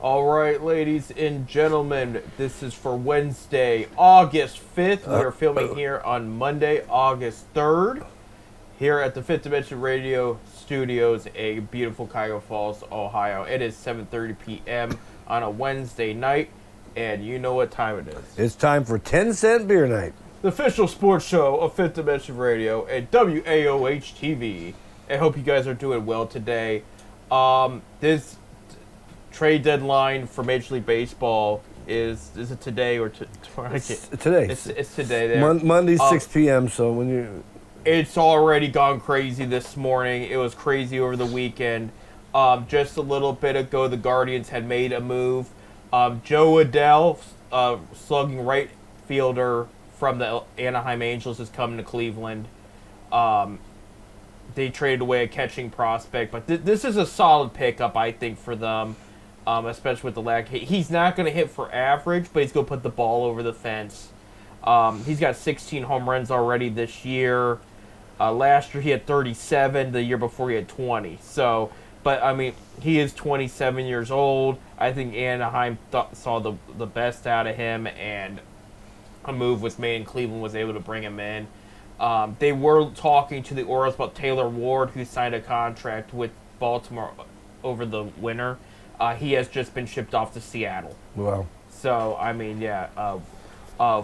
All right, ladies and gentlemen, this is for Wednesday, August 5th. We are filming here on Monday, August 3rd, here at the Fifth Dimension Radio Studios, a beautiful Cuyahoga Falls, Ohio. It is 7:30 p.m. on a Wednesday night, and you know what time it is. It's time for 10-cent beer night. The official sports show of Fifth Dimension Radio and WAOH TV. I hope you guys are doing well today. This trade deadline for Major League Baseball is it today or tomorrow? It's today. It's today. There. Monday, 6 p.m. So when you, it's already gone crazy this morning. It was crazy over the weekend. Just a little bit ago, the Guardians had made a move. Joe Adell, slugging right fielder from the Anaheim Angels, is coming to Cleveland. They traded away a catching prospect, but this is a solid pickup, I think, for them. Especially with the lack. He's not going to hit for average, but he's going to put the ball over the fence. He's got 16 home runs already this year. Last year he had 37. The year before he had 20. So, but I mean, he is 27 years old. I think Anaheim saw the best out of him, and a move was made, and Cleveland was able to bring him in. They were talking to the Orioles about Taylor Ward, who signed a contract with Baltimore over the winter. He has just been shipped off to Seattle. wow. So I mean, yeah.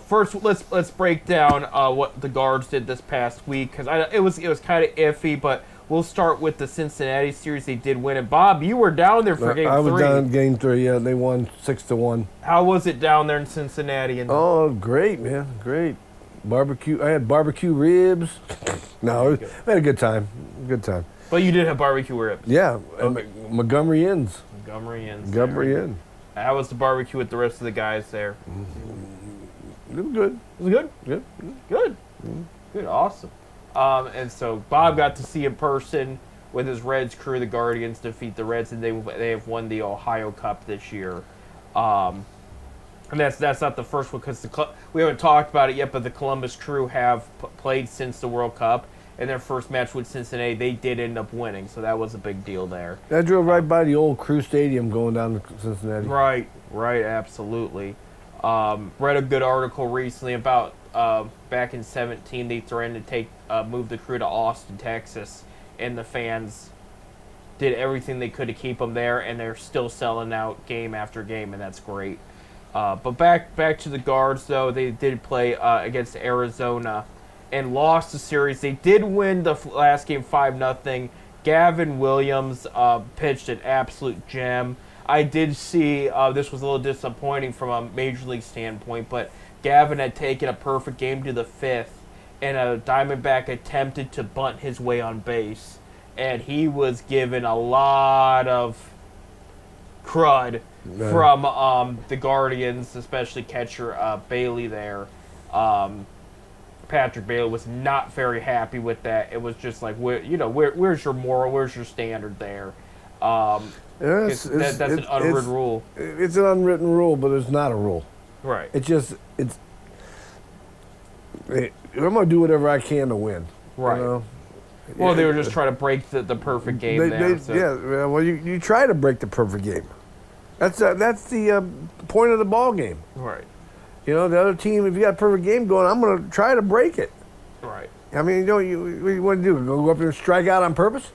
First, let's break down what the Guards did this past week, because it was kind of iffy. But we'll start with the Cincinnati series. They did win, and Bob, you were down there for Game 3. I was down in Game 3. Yeah, they won 6-1. How was it down there in Cincinnati? Oh, great, man, great. Barbecue. I had barbecue ribs. No, I had a good time. Good time. But you did have barbecue ribs. Yeah, Okay. Montgomery Inns. Montgomery Inn. How was the barbecue with the rest of the guys there? It was good. Was it good? Good. Good. Good. Awesome. And so Bob got to see in person with his Reds crew, the Guardians defeat the Reds, and they have won the Ohio Cup this year. And that's not the first one, because we haven't talked about it yet, but the Columbus Crew have played since the World Cup. In their first match with Cincinnati, they did end up winning, so that was a big deal there. I drove right by the old Crew Stadium going down to Cincinnati. Right, absolutely. Read a good article recently about back in 2017, they threatened to move the Crew to Austin, Texas, and the fans did everything they could to keep them there, and they're still selling out game after game, and that's great. But back to the Guards, though, they did play against Arizona and lost the series. They did win the last game 5-0. Gavin Williams pitched an absolute gem. I did see this was a little disappointing from a Major League standpoint, but Gavin had taken a perfect game to the 5th, and a Diamondback attempted to bunt his way on base, and he was given a lot of crud from the Guardians, especially catcher Bailey there. Patrick Bailey was not very happy with that. It was just like, where's your moral? Where's your standard there? That's an unwritten rule. It's an unwritten rule, but it's not a rule. Right. I'm going to do whatever I can to win. Right. You know? Well, they were just trying to break the perfect game there. Yeah, well, you try to break the perfect game. That's the point of the ball game. Right. You know, the other team, if you got a perfect game going, I'm going to try to break it. Right. I mean, what do you want to do? Go up there and strike out on purpose?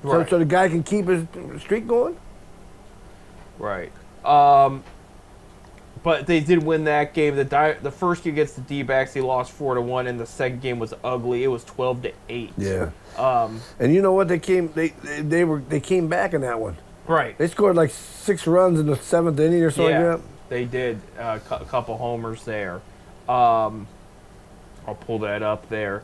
Right. So the guy can keep his streak going? Right. But they did win that game. The first game against the D-backs, they lost 4-1, and the second game was ugly. It was 12-8. Yeah. And you know what? They came back in that one. Right. They scored like 6 runs in the 7th inning or something like that. They did a couple homers there. I'll pull that up there.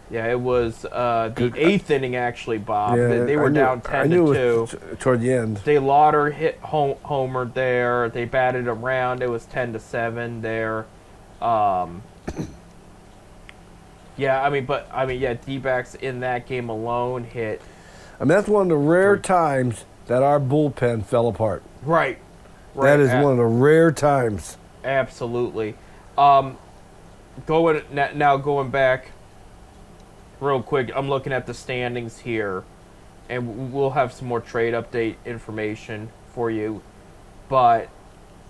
Yeah, it was the 8th inning, actually, Bob. Yeah, they were down 10-2. Toward the end. They Lauder hit homer there. They batted around. It was 10-7 there. D-backs in that game alone hit. I mean, that's one of the rare times that our bullpen fell apart. Right. That is one of the rare times. Absolutely. Going back real quick, I'm looking at the standings here, and we'll have some more trade update information for you. But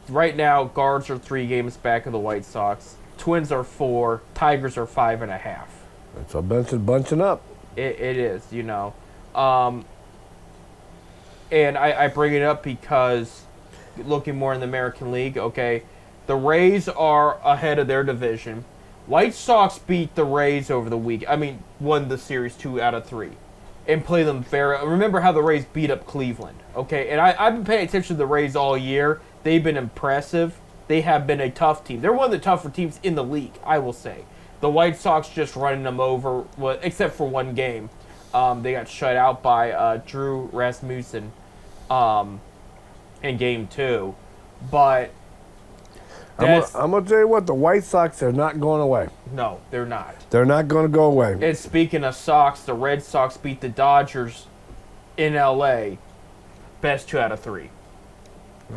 right now, Guards are 3 games back of the White Sox. Twins are 4. Tigers are 5.5. It's a bunching up. It is, and I bring it up because looking more in the American League, okay, the Rays are ahead of their division. White Sox beat the Rays over the week. Won the series 2 out of 3. And play them very... Remember how the Rays beat up Cleveland, okay? And I've been paying attention to the Rays all year. They've been impressive. They have been a tough team. They're one of the tougher teams in the league, I will say. The White Sox just running them over, well, except for one game. They got shut out by Drew Rasmussen in Game 2. But I'm going to tell you what, the White Sox are not going away. no, they're not. They're not going to go away. And speaking of Sox, the Red Sox beat the Dodgers in L.A. best 2 out of 3.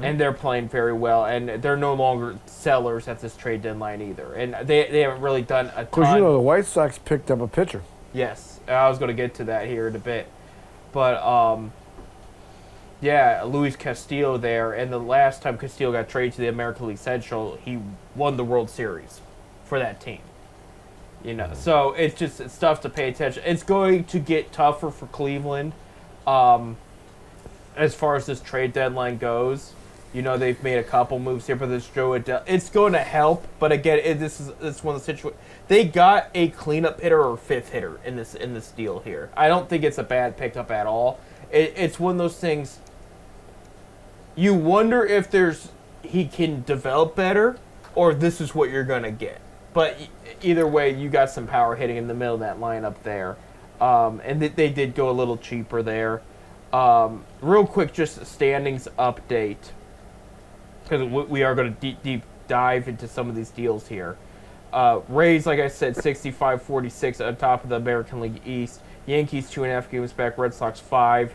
And they're playing very well, and they're no longer sellers at this trade deadline either. And they haven't really done a ton. Because, the White Sox picked up a pitcher. Yes, I was going to get to that here in a bit. But, Luis Castillo there, and the last time Castillo got traded to the American League Central, he won the World Series for that team. So it's tough to pay attention. It's going to get tougher for Cleveland as far as this trade deadline goes. They've made a couple moves here, but this Joe Adele, it's going to help. But again, it's one of the situations. They got a cleanup hitter or 5th hitter in this deal here. I don't think it's a bad pickup at all. It's one of those things. You wonder if he can develop better, or this is what you're gonna get. But either way, you got some power hitting in the middle of that lineup there, and they did go a little cheaper there. Real quick, just a standings update, because we are going to deep dive into some of these deals here. Rays, like I said, 65-46 on top of the American League East. Yankees 2.5 games back. Red Sox 5.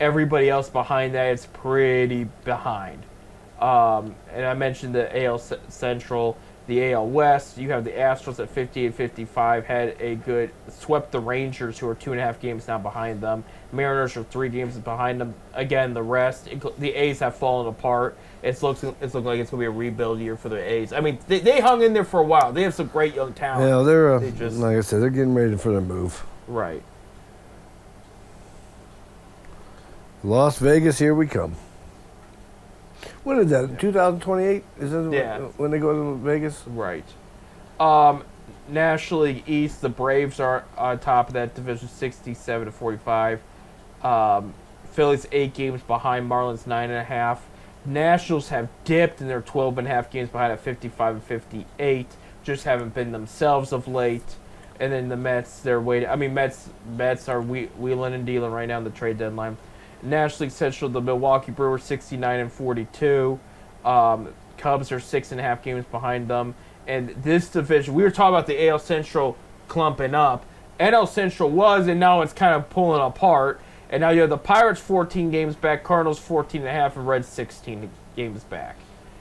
Everybody else behind that is pretty behind. And I mentioned the AL Central, the AL West. You have the Astros at 58-55, swept the Rangers, who are 2.5 games now behind them. Mariners are 3 games behind them. Again, the rest, the A's have fallen apart. It's looking like it's going to be a rebuild year for the A's. They hung in there for a while. They have some great young talent. Yeah, they're like I said, they're getting ready for their move. Right. Las Vegas, here we come. When is that? 2028? Is that when they go to Vegas? Right. National League East, the Braves are on top of that division, 67-45. Phillies 8 games behind, Marlins 9.5. Nationals have dipped, and they're 12.5 games behind at 55-58. Just haven't been themselves of late. And then the Mets, they're waiting. Mets are wheeling and dealing right now in the trade deadline. National League Central, the Milwaukee Brewers 69-42. Cubs are 6.5 games behind them. And this division, we were talking about the AL Central clumping up. NL Central was, and now it's kind of pulling apart. And now you have the Pirates 14 games back, Cardinals 14.5, and Reds 16 games back.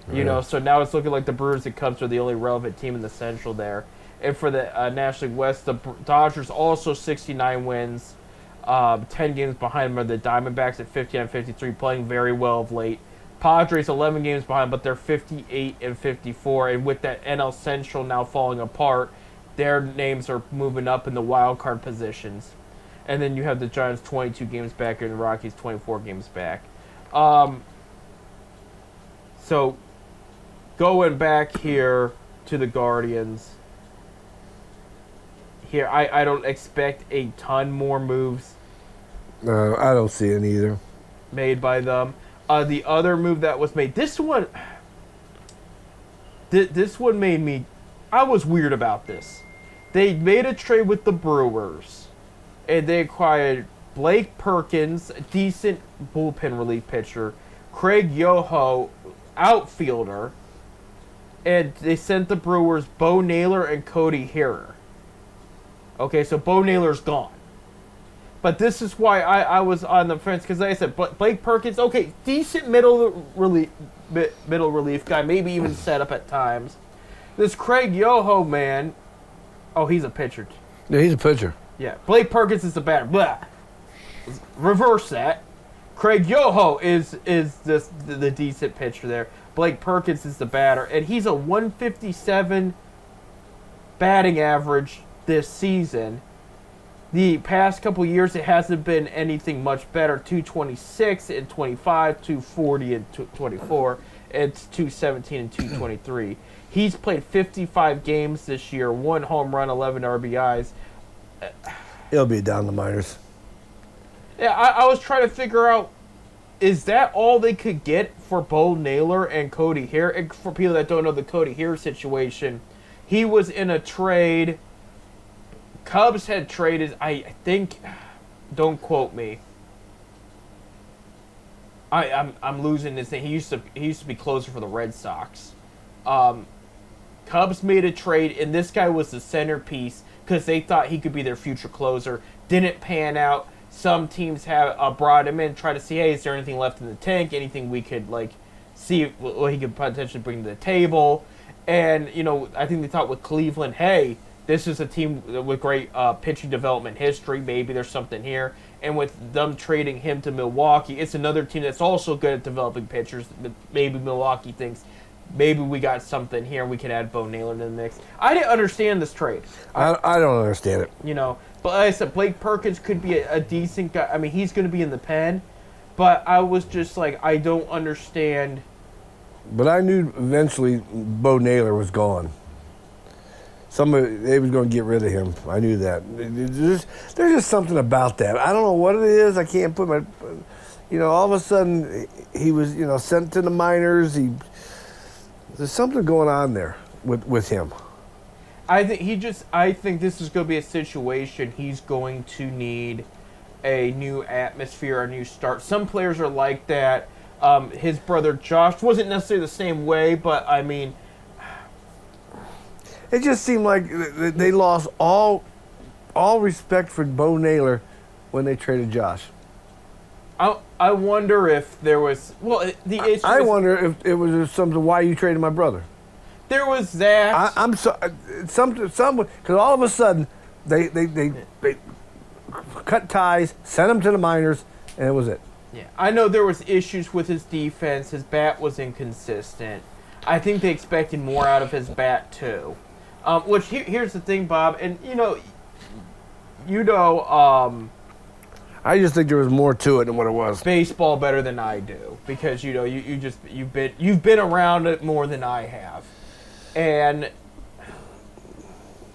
So now it's looking like the Brewers and Cubs are the only relevant team in the Central there. And for the National League West, the Dodgers also 69 wins. 10 games behind them are the Diamondbacks at 59-53, playing very well of late. Padres 11 games behind, but they're 58-54. And with that NL Central now falling apart, their names are moving up in the wild card positions. And then you have the Giants 22 games back and the Rockies 24 games back. So going back here to the Guardians. Here, I don't expect a ton more moves. I don't see it either. Made by them. The other move that was made, this one made me, I was weird about this. They made a trade with the Brewers, and they acquired Blake Perkins, a decent bullpen relief pitcher, Craig Yoho, outfielder, and they sent the Brewers Bo Naylor and Cody Hearer. Okay, so Bo Naylor's gone. But this is why I was on the fence, because like I said, Blake Perkins, okay, decent middle relief guy, maybe even set up at times. This Craig Yoho, man, he's a pitcher. Yeah, he's a pitcher. Yeah, Blake Perkins is a batter. Blah. Reverse that. Craig Yoho is the decent pitcher there. Blake Perkins is the batter, and he's a 157 batting average this season. The past couple years, it hasn't been anything much better. 226 and 25, 240 and 24. It's 217 and 223. He's played 55 games this year, 1 home run, 11 RBIs. He'll be down the minors. Yeah, I was trying to figure out, is that all they could get for Bo Naylor and Cody Hare? And for people that don't know the Cody Hare situation, he was in a trade. Cubs had traded, I think, don't quote me. I'm losing this thing. He used to be closer for the Red Sox. Cubs made a trade, and this guy was the centerpiece because they thought he could be their future closer. Didn't pan out. Some teams have brought him in, try to see, hey, is there anything left in the tank? Anything we could see what he could potentially bring to the table? And I think they thought with Cleveland, hey, this is a team with great pitching development history. Maybe there's something here. And with them trading him to Milwaukee, it's another team that's also good at developing pitchers. Maybe Milwaukee thinks, maybe we got something here. We can add Bo Naylor to the mix. I didn't understand this trade. I don't understand it. But like I said, Blake Perkins could be a decent guy. I mean, he's going to be in the pen. But I was just like, I don't understand. But I knew eventually Bo Naylor was gone. They was going to get rid of him. I knew that. There's just something about that. I don't know what it is. I can't put my, all of a sudden he was, sent to the minors. There's something going on there with him. I think this is going to be a situation he's going to need a new atmosphere, a new start. Some players are like that. His brother Josh wasn't necessarily the same way, but I mean, it just seemed like they lost all respect for Bo Naylor when they traded Josh. I wonder if there was the issue. I wonder if it was something why you traded my brother. There was that. I'm so because all of a sudden they cut ties, sent him to the minors, and it was it. Yeah, I know there was issues with his defense. His bat was inconsistent. I think they expected more out of his bat too. Which here's the thing, Bob, and I just think there was more to it than what it was. Baseball better than I do because you've been around it more than I have, and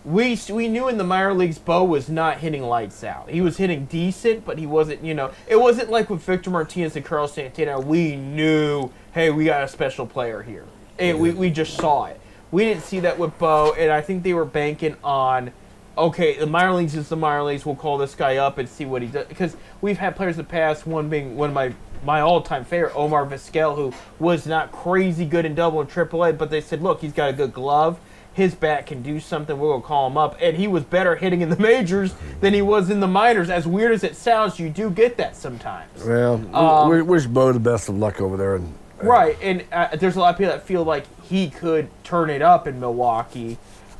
we knew in the minor leagues Bo was not hitting lights out. He was hitting decent, but he wasn't. It wasn't like with Victor Martinez and Carlos Santana. We knew, hey, we got a special player here, and we just saw it. We didn't see that with Bo, and I think they were banking on, okay, the minor leagues is the minor leagues. We'll call this guy up and see what he does. Because we've had players in the past, one being one of my all-time favorite, Omar Vizquel, who was not crazy good in Double and AAA, but they said, look, he's got a good glove. His bat can do something. We're going to call him up. And he was better hitting in the majors than he was in the minors. As weird as it sounds, you do get that sometimes. Well, we wish Bo the best of luck over there. Right, and there's a lot of people that feel like he could turn it up in Milwaukee.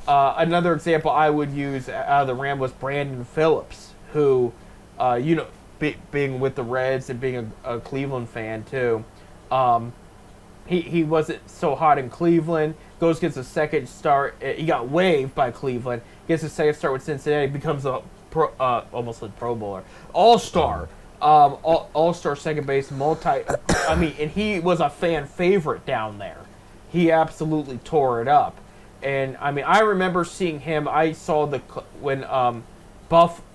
Another example I would use out of the Rams was Brandon Phillips, who, being with the Reds and being a Cleveland fan too, he wasn't so hot in Cleveland. Goes gets a second start. He got waived by Cleveland. Gets a second start with Cincinnati. Becomes a almost a Pro Bowler, All-Star. All-Star second base, and he was a fan favorite down there. He absolutely tore it up. And, I remember seeing him. I saw when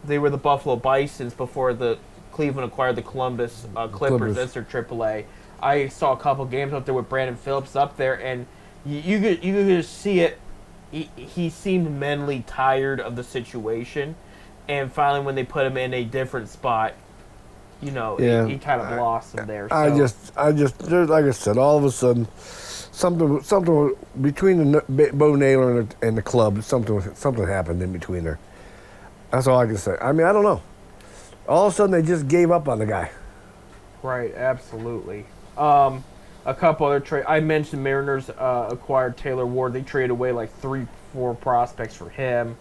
they were the Buffalo Bisons before the Cleveland acquired the Columbus Clippers as their AAA. I saw a couple games up there with Brandon Phillips up there, and you could just see it. He seemed mentally tired of the situation. And finally, when they put him in a different spot, he kind of lost him there. So. I just, like I said, all of a sudden, something between Bo Naylor and the club, something happened in between there. That's all I can say. I don't know. All of a sudden, they just gave up on the guy. Right, absolutely. A couple other trades. I mentioned Mariners acquired Taylor Ward. They traded away like 3-4 prospects for him.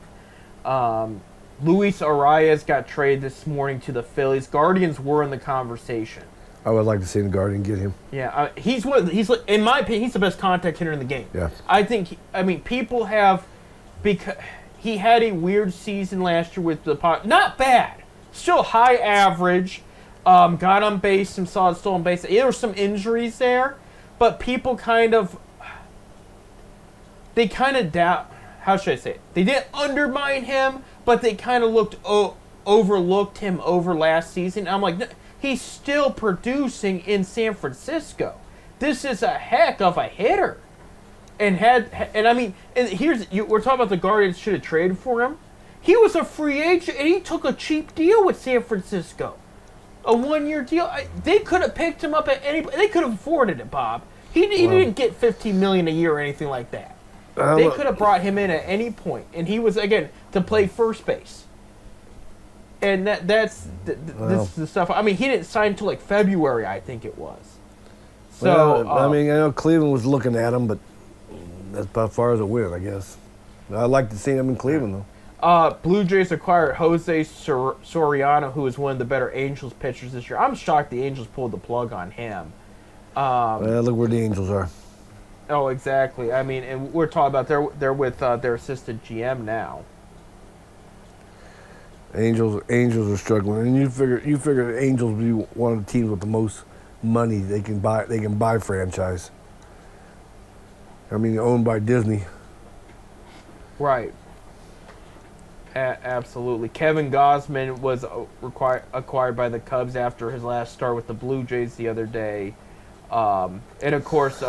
Luis Arias got traded this morning to the Phillies. Guardians were in the conversation. I would like to see the Guardian get him. Yeah, he's in my opinion, he's the best contact hitter in the game. Yeah. I think. People have because he had a weird season last year with the pot. Not bad, still high average. Got on base, some solid stolen base. There were some injuries there, but people they kind of doubt. How should I say it? They didn't undermine him, but they kind of overlooked him over last season. I'm like, no, he's still producing in San Francisco. This is a heck of a hitter, and we're talking about the Guardians should have traded for him. He was a free agent, and he took a cheap deal with San Francisco, a 1-year deal. They could have picked him up at any. They could have afforded it, Bob. He didn't get $15 million a year or anything like that. They could have brought him in at any point, and he was again to play first base. And this is the stuff. He didn't sign until like February, I think it was. So I know Cleveland was looking at him, but that's about as far as it went, I guess. I'd like to see him in Cleveland though. Blue Jays acquired Jose Soriano, who is one of the better Angels pitchers this year. I'm shocked the Angels pulled the plug on him. Look where the Angels are. Oh, exactly. And we're talking about they're with their assistant GM now. Angels are struggling, and you figure the Angels be one of the teams with the most money they can buy franchise. Owned by Disney. Right. Absolutely. Kevin Gausman was acquired by the Cubs after his last start with the Blue Jays the other day, and of course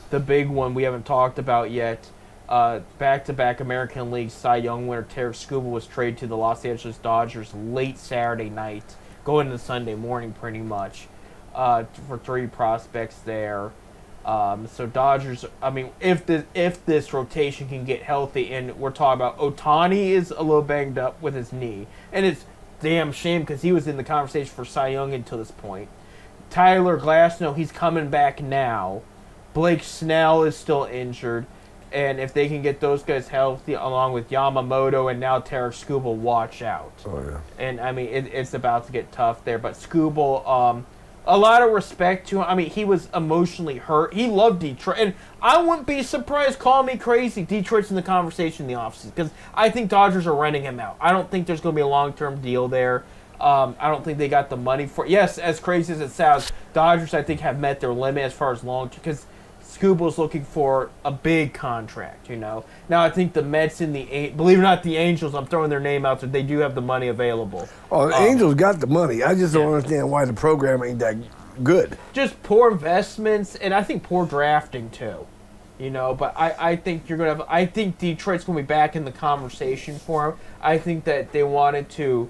the big one we haven't talked about yet. Back-to-back American League Cy Young winner Tarik Skubal was traded to the Los Angeles Dodgers late Saturday night, going into Sunday morning pretty much, for 3 prospects there. So Dodgers, if this rotation can get healthy, and we're talking about Ohtani is a little banged up with his knee, and it's damn shame because he was in the conversation for Cy Young until this point. Tyler Glasnow, he's coming back now. Blake Snell is still injured. And if they can get those guys healthy, along with Yamamoto and now Tarik Skubal, watch out. Oh, yeah. And, it's about to get tough there. But Skubal, a lot of respect to him. He was emotionally hurt. He loved Detroit. And I wouldn't be surprised, call me crazy, Detroit's in the conversation in the offseason. Because I think Dodgers are renting him out. I don't think there's going to be a long-term deal there. I don't think they got the money for it. Yes, as crazy as it sounds, Dodgers, I think, have met their limit as far as long-term. Because Skubal's looking for a big contract, Now, I think the Mets and believe it or not, the Angels, I'm throwing their name out there, they do have the money available. Oh, the Angels got the money. I just don't understand why the program ain't that good. Just poor investments, and I think poor drafting, too. But I think you're going to I think Detroit's going to be back in the conversation for him. I think that they wanted to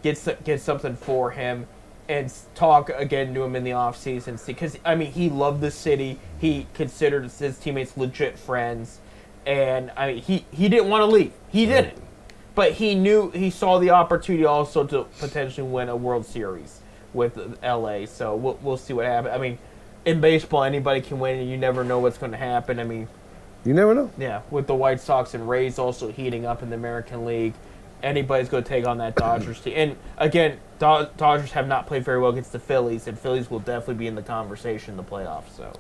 get something for him and talk again to him in the offseason. Because, he loved the city. He considered his teammates legit friends. And, he didn't want to leave. He didn't. But he saw the opportunity also to potentially win a World Series with L.A. So we'll see what happens. In baseball, anybody can win, and you never know what's going to happen. You never know. Yeah, with the White Sox and Rays also heating up in the American League, anybody's going to take on that Dodgers team. And, again, Dodgers have not played very well against the Phillies, and Phillies will definitely be in the conversation in the playoffs. So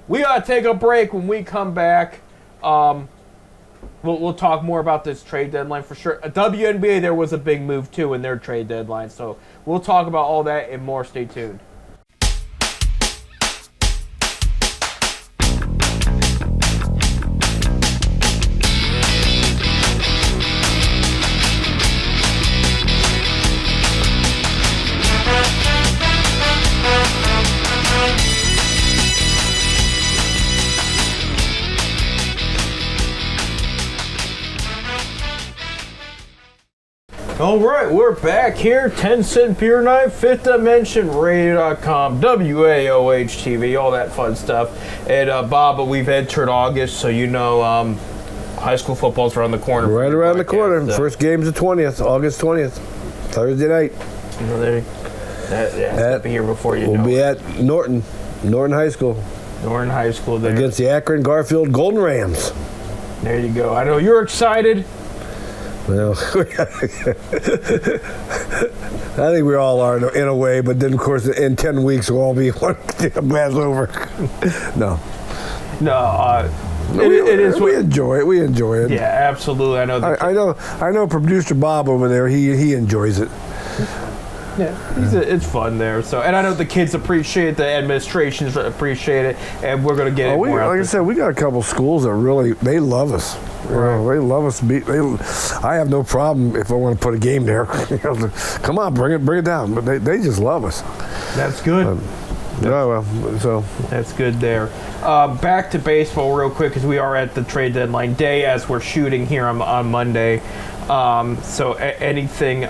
we got to take a break. When we come back, we'll talk more about this trade deadline for sure. WNBA, there was a big move, too, in their trade deadline. So we'll talk about all that and more. Stay tuned. All right, we're back here. 10 Cent Beer Night, Fifth Dimension Radio.com, WAOH TV, all that fun stuff. And Bob, we've entered August, so high school football's around the corner. Right around the corner. First game's the 20th, August 20th, Thursday night. That's be here before you know. We'll be at Norton High School. Norton High School there. Against the Akron Garfield Golden Rams. There you go. I know you're excited. Well, I think we all are in a way, but then of course in 10 weeks we'll all be one man's over. No. No, it is. We enjoy it. We enjoy it. Yeah, absolutely. I know. I know. Producer Bob over there. He enjoys it. Yeah, it's fun there. So, and I know the kids appreciate it, the administrations appreciate it, and we're going to get it more. Like I said, we got a couple schools that really they love us. Right. They love us. I have no problem if I want to put a game there. Come on, bring it down. But they just love us. That's good. So that's good there. Back to baseball real quick because we are at the trade deadline day as we're shooting here on Monday. So anything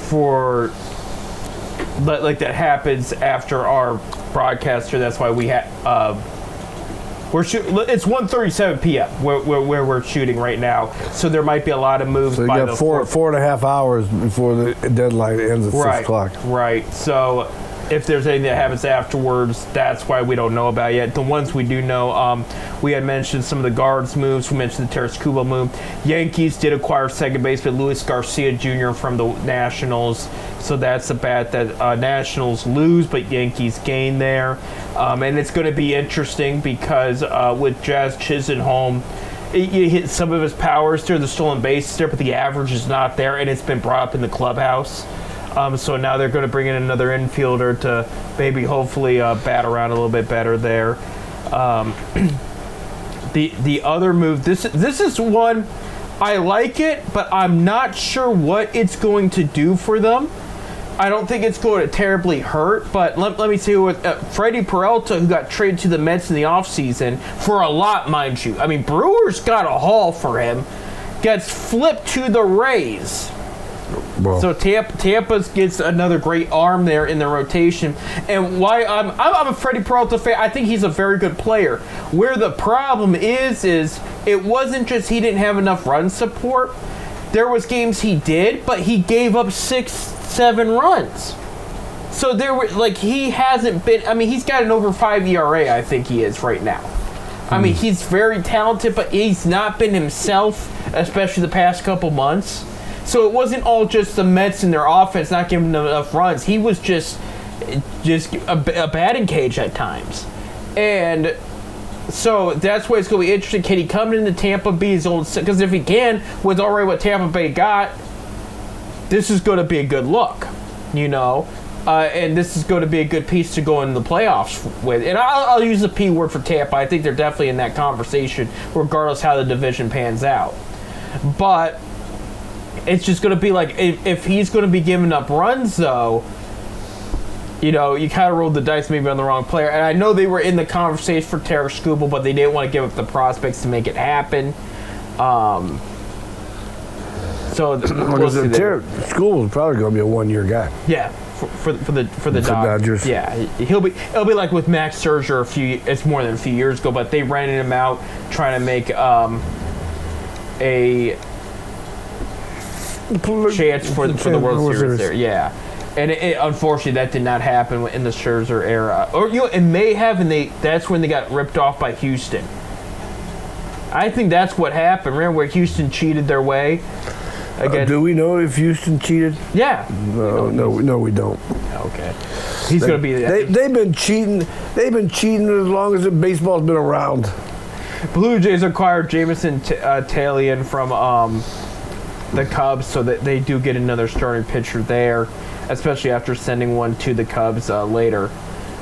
for like that happens after our broadcaster. That's why we have. It's 1:37 p.m. where we're shooting right now, so there might be a lot of moves. So you got four and a half hours before the deadline ends at 6 o'clock. Right. So if there's anything that happens afterwards, that's why we don't know about it yet. The ones we do know, we had mentioned some of the guards moves. We mentioned the Teres Kubo move. Yankees did acquire second baseman Luis Garcia Jr. from the Nationals. So that's a bet that Nationals lose, but Yankees gain there. And it's going to be interesting because with Jazz Chisholm, you hit some of his powers there, the stolen bases there, but the average is not there, and it's been brought up in the clubhouse. So now they're going to bring in another infielder to maybe hopefully bat around a little bit better there. The other move, this is one, I like it, but I'm not sure what it's going to do for them. I don't think it's going to terribly hurt, but let me say with Freddie Peralta, who got traded to the Mets in the offseason for a lot, mind you. I mean, Brewers got a haul for him, gets flipped to the Rays. Well. So Tampa gets another great arm there in the rotation. And why I'm a Freddie Peralta fan, I think he's a very good player. Where the problem is it wasn't just he didn't have enough run support. There was games he did, but he gave up 6-7 runs. So there were he hasn't been. I mean, he's got an over 5 ERA. I think he is right now. I mean, he's very talented, but he's not been himself, especially the past couple months. So it wasn't all just the Mets and their offense not giving them enough runs. He was just a batting cage at times, and. So that's why it's going to be interesting. Can he come into Tampa Bay his old? Because if he can, with already what Tampa Bay got, this is going to be a good look, and this is going to be a good piece to go in the playoffs with. And I'll use the P word for Tampa. I think they're definitely in that conversation, regardless how the division pans out. But it's just going to be like if he's going to be giving up runs, though. You kind of rolled the dice maybe on the wrong player. And I know they were in the conversation for Teres Kubo, but they didn't want to give up the prospects to make it happen. So Teres Kubo is probably going to be a 1-year guy. Yeah, for the Dodgers. Yeah, it'll be like with Max Scherzer it's more than a few years ago, but they rented him out trying to make a chance for the World Series there. Yeah. And unfortunately, that did not happen in the Scherzer era. Or it may have, and that's when they got ripped off by Houston. I think that's what happened. Remember where Houston cheated their way? Do we know if Houston cheated? Yeah. No, we don't. Okay. He's going to be. They've been cheating. They've been cheating as long as baseball's been around. Blue Jays acquired Jameson Taillon from the Cubs, so that they do get another starting pitcher there. Especially after sending one to the Cubs later.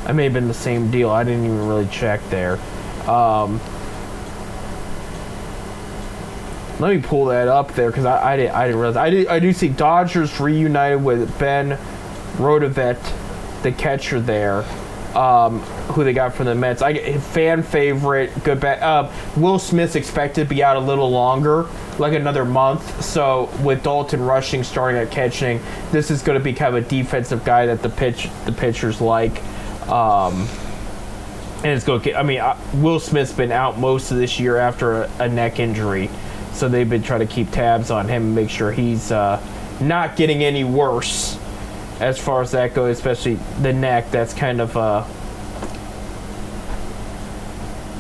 It may have been the same deal. I didn't even really check there. Let me pull that up there because I didn't realize. I do see Dodgers reunited with Ben Rodovet, the catcher there, who they got from the Mets. Fan favorite, good bet. Will Smith's expected to be out a little longer, like another month. So with Dalton Rushing starting at catching, this is going to be kind of a defensive guy that the pitchers like. And it's going to get. I mean, Will Smith's been out most of this year after a neck injury, so they've been trying to keep tabs on him and make sure he's not getting any worse. As far as that goes, especially the neck, that's kind of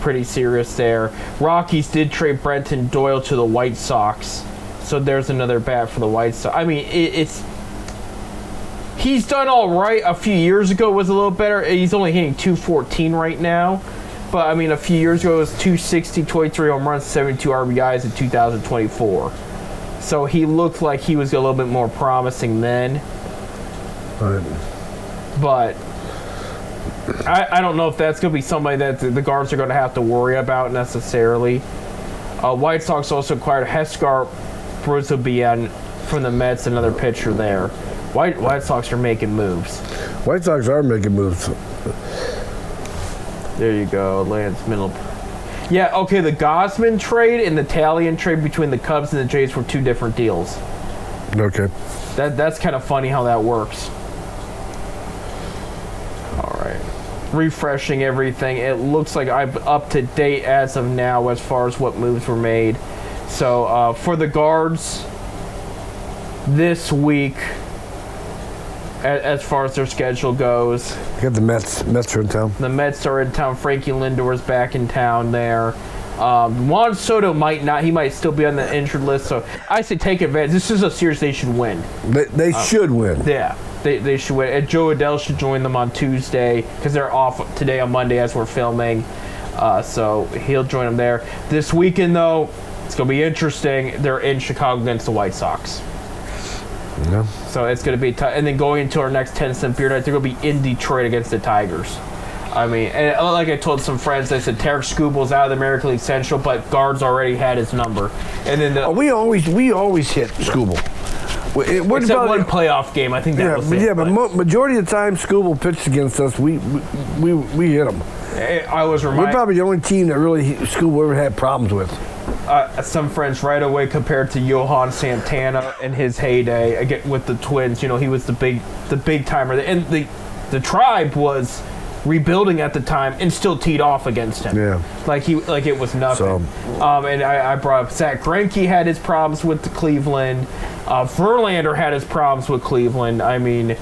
pretty serious there. Rockies did trade Brenton Doyle to the White Sox, so there's another bat for the White Sox. I mean, he's done all right. A few years ago was a little better. He's only hitting 214 right now. But, I mean, a few years ago it was 260, 23 home runs, 72 RBIs in 2024. So he looked like he was a little bit more promising then. But I don't know if that's going to be somebody that the Guards are going to have to worry about necessarily. White Sox also acquired Hescar Bruzobian from the Mets, another pitcher there. White Sox are making moves. White Sox are making moves. There you go, Lance Middle. Yeah, okay, the Gosman trade and the Talion trade between the Cubs and the Jays were two different deals. Okay. That's kind of funny how that works. All right. Refreshing everything. It looks like I'm up to date as of now as far as what moves were made. So, for the Guards, this week, as far as their schedule goes. You got the Mets. Mets are in town. The Mets are in town. Frankie Lindor is back in town there. Juan Soto might not. He might still be on the injured list. So I say take advantage. This is a series they should win. They should win. Yeah, they should win. And Joe Adele should join them on Tuesday because they're off today on Monday as we're filming. So he'll join them there. This weekend, though, it's going to be interesting. They're in Chicago against the White Sox. Yeah. So it's going to be tough. And then going into our next 10-cent beer night, they're going to be in Detroit against the Tigers. I mean, and like I told some friends, I said Tarek Skubal's out of the American League Central, but Guards already had his number. And then we always hit Skubal. Except one playoff game, I think that was it. Yeah, but majority of the time Skubal pitched against us, we hit him. I was reminded. We're probably the only team that really Skubal ever had problems with. Some friends right away compared to Johan Santana in his heyday again with the Twins. You know, he was the big timer, and the Tribe was rebuilding at the time and still teed off against him. Yeah, like it was nothing. So, and I brought up Zach Greinke had his problems with the Cleveland. Verlander had his problems with Cleveland. I mean,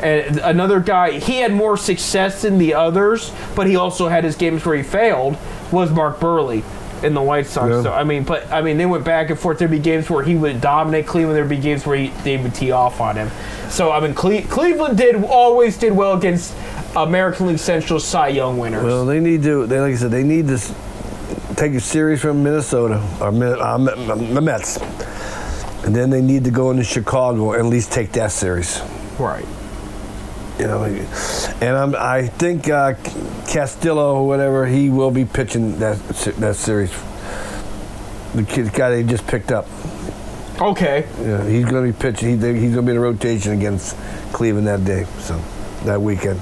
and another guy, he had more success than the others, but he also had his games where he failed. Was Mark Burley in the White Sox. Yeah. So they went back and forth. There'd be games where he would dominate Cleveland. There'd be games where they would tee off on him. So I mean, Cleveland always did well against American League Central Cy Young winners. Well, they need to. Like I said, they need to take a series from Minnesota or the Mets, and then they need to go into Chicago and at least take that series. Right. You know, and I think Castillo or whatever, he will be pitching that series. The guy they just picked up. Okay. Yeah, he's going to be pitching. He's going to be in a rotation against Cleveland that day, so that weekend.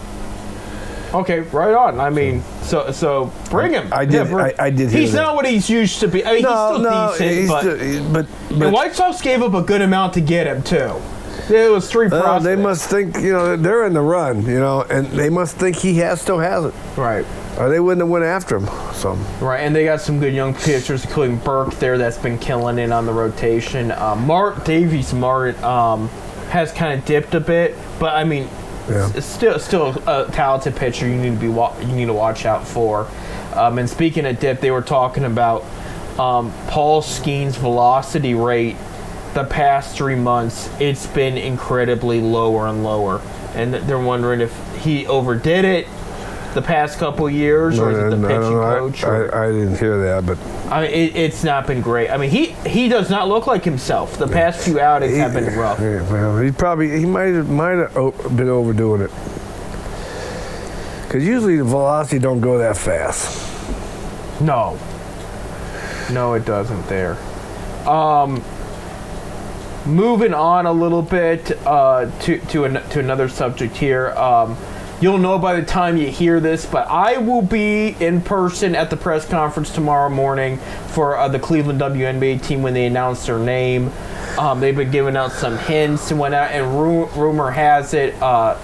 Okay, right on. I mean, so bring him. I did. I did. He's not what he's used to be. I mean, he's still decent, but the White Sox gave up a good amount to get him too. It was 3 prospects. They must think, they're in the run, and they must think he still has it. Right. Or they wouldn't have went after him. So. Right, and they got some good young pitchers, including Burke there that's been killing it on the rotation. Davies Mart has kind of dipped a bit, but I mean, it's still a talented pitcher you need to watch out for. And speaking of dip, they were talking about Paul Skeen's velocity rate. The past 3 months, it's been incredibly lower and lower, and they're wondering if he overdid it the past couple years, or is it the pitching coach? I didn't hear that, but I mean, it's not been great. I mean, he does not look like himself. The past few outings have been rough. Yeah, well, he might have been overdoing it, because usually the velocity don't go that fast. No, it doesn't there. Moving on a little bit to another subject here. You'll know by the time you hear this, but I will be in person at the press conference tomorrow morning for the Cleveland WNBA team when they announce their name. They've been giving out some hints and whatnot, and rumor has it,